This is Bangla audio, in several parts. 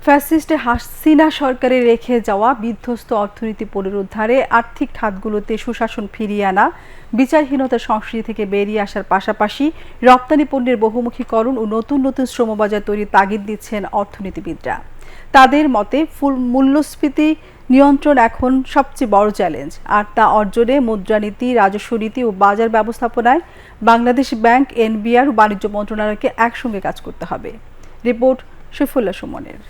ফ্যাসিস্ট হাসিনা সরকারের রেখে যাওয়া বিধ্বস্ত অর্থনীতি পুনরুদ্ধারে আর্থিক খাতগুলোতে সুশাসন ফিরিয়ে আনা, বিচারহীনতার সংস্কৃতি থেকে বেরিয়ে আসার পাশাপাশি রপ্তানি পণ্যের বহুমুখীকরণ ও নতুন নতুন শ্রমবাজার তৈরির তাগিদ দিচ্ছেন অর্থনীতিবিদরা। তাদের মতে মূল্যস্ফীতি নিয়ন্ত্রণ এখন সবচেয়ে বড় চ্যালেঞ্জ, আর তা অর্জনে মুদ্রানীতি, রাজস্ব নীতি ও বাজার ব্যবস্থাপনায় বাংলাদেশ ব্যাংক, এনবিআর ও বাণিজ্য মন্ত্রণালয়কে একসঙ্গে কাজ করতে হবে। রিপোর্ট শফিউল্লাহ সুমনের।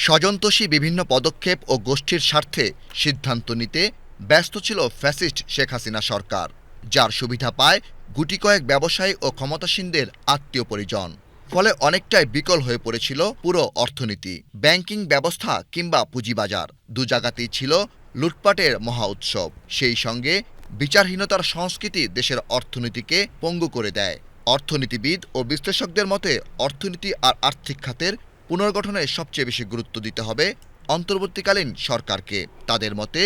স্বজনতোষী বিভিন্ন পদক্ষেপ ও গোষ্ঠীর স্বার্থে সিদ্ধান্ত নিতে ব্যস্ত ছিল ফ্যাসিস্ট শেখ হাসিনা সরকার, যার সুবিধা পায় গুটি কয়েক ব্যবসায়ী ও ক্ষমতাসীনদের আত্মীয় পরিজন। ফলে অনেকটাই বিকল হয়ে পড়েছিল পুরো অর্থনীতি, ব্যাংকিং ব্যবস্থা কিংবা পুঁজিবাজার। দু জায়গাতেই ছিল লুটপাটের মহা উৎসব। সেই সঙ্গে বিচারহীনতার সংস্কৃতি দেশের অর্থনীতিকে পঙ্গু করে দেয়। অর্থনীতিবিদ ও বিশ্লেষকদের মতে অর্থনীতি আর আর্থিক খাতের পুনর্গঠনে সবচেয়ে বেশি গুরুত্ব দিতে হবে অন্তর্বর্তীকালীন সরকারকে। তাদের মতে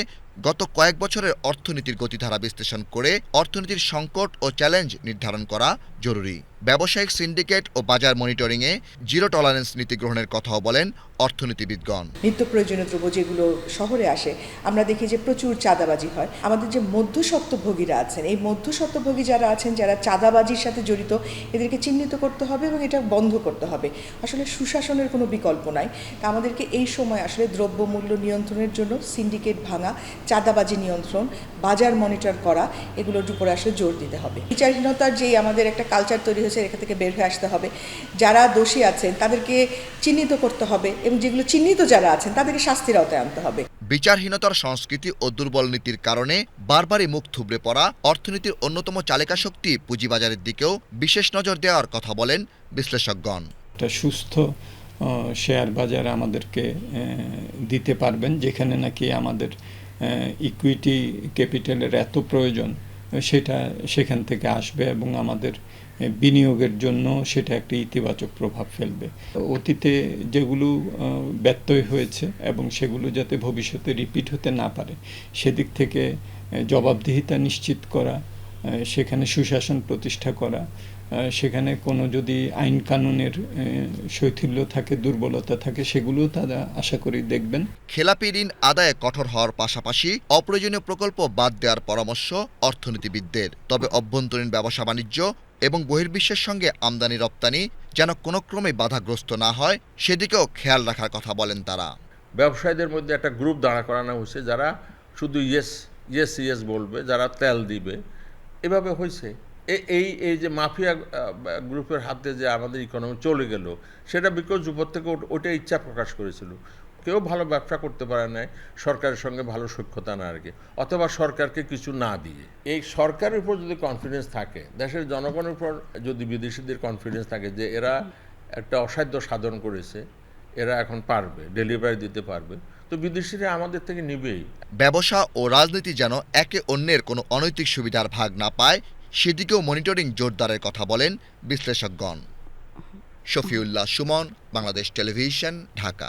গত কয়েক বছরের অর্থনীতির গতিধারা বিশ্লেষণ করে অর্থনীতির সংকট ও চ্যালেঞ্জ নির্ধারণ করা জরুরি। ব্যবসায়িক সিন্ডিকেট ও বাজার মনিটরিংয়ে জিরো টলারেন্স নীতি গ্রহণের কথাও বলেন অর্থনীতিবিদগণ। নিত্য প্রয়োজনীয় দ্রব্য যেগুলো শহরে আসে, আমরা দেখি যে প্রচুর চাঁদাবাজি হয়। আমাদের যে মধ্যস্বত্বভোগীরা আছেন, এই মধ্যস্বত্বভোগী যারা আছেন, যারা চাঁদাবাজির সাথে জড়িত, এদেরকে চিহ্নিত করতে হবে এবং এটা বন্ধ করতে হবে। আসলে সুশাসনের কোনো বিকল্প নাই। আমাদেরকে এই সময় আসলে দ্রব্যমূল্য নিয়ন্ত্রণের জন্য সিন্ডিকেট ভাঙা, চাঁদাবাজি নিয়ন্ত্রণ, বাজার মনিটর করা, এগুলোর উপরে আসলে জোর দিতে হবে। বিচারহীনতার যে আমাদের একটা কালচার তৈরি হয়েছে, এখান থেকে বের হয়ে আসতে হবে। যারা দোষী আছেন তাদেরকে চিহ্নিত করতে হবে এবং যেগুলো চিহ্নিত যারা আছেন তাদেরকে শাস্তির আওতায় আনতে হবে। বিচারহীনতার সংস্কৃতি ও দুর্বল নীতির কারণে বারবারই মুখ থুবড়ে পড়া অর্থনীতির অন্যতম চালিকা শক্তি পুঁজিবাজারের দিকেও বিশেষ নজর দেওয়ার কথা বলেন বিশ্লেষকগণ। একটা সুস্থ শেয়ার বাজার আমাদেরকে দিতে পারবেন, যেখানে নাকি আমাদের ইকুইটি ক্যাপিটালের এত প্রয়োজন, সেটা সেখান থেকে আসবে এবং আমাদের বিনিয়োগের জন্য সেটা একটা ইতিবাচক প্রভাব ফেলবে। অতীতে যেগুলো ব্যত্যয় হয়েছে এবং সেগুলো যাতে ভবিষ্যতে রিপিট হতে না পারে, সেদিক থেকে জবাবদিহিতা নিশ্চিত করা, সেখানে সুশাসন প্রতিষ্ঠা করা, সেখানে কোনো যদি আইন কানুনের শৈথিল্য থাকে, দুর্বলতা থাকে, সেগুলোও তারা আশা করি দেখবেন। খেলাপি ঋণ আদায়ে কঠোর হওয়ার পাশাপাশি অপ্রয়োজনীয় প্রকল্প বাদ দেওয়ার পরামর্শ অর্থনীতিবিদদের। তবে অভ্যন্তরীণ ব্যবসা বাণিজ্য এবং বহির্বিশ্বের সঙ্গে আমদানি রপ্তানি যেন কোনো ক্রমে বাধাগ্রস্ত না হয়, সেদিকেও খেয়াল রাখার কথা বলেন তারা। ব্যবসায়ীদের মধ্যে একটা গ্রুপ দাঁড়া করানো হয়েছে, যারা শুধু ইয়েস ইয়েস ইয়েস বলবে, যারা তেল দিবে। এভাবে হয়েছে। এই যে মাফিয়া গ্রুপের হাতে যে আমাদের ইকোনমি চলে গেল, সেটা বিকজ উপর থেকে ওটা ইচ্ছা প্রকাশ করেছিল। কেউ ভালো ব্যবসা করতে পারে না সরকারের সঙ্গে ভালো সখ্যতা না রেখে, অথবা সরকারকে কিছু না দিয়ে। এই সরকারের উপর যদি কনফিডেন্স থাকে, দেশের জনগণের উপর যদি বিদেশিদের কনফিডেন্স থাকে যে এরা একটা অসাধ্য সাধন করেছে, এরা এখন পারবে, ডেলিভারি দিতে পারবে, তো বিদেশিরা আমাদের থেকে নিবেই। ব্যবসা ও রাজনীতি যেন একে অন্যের কোনো অনৈতিক সুবিধার ভাগ না পায়, সেদিকেও মনিটরিং জোরদারের কথা বলেন বিশ্লেষকগণ। শফিউল্লাহ সুমন, বাংলাদেশ টেলিভিশন, ঢাকা।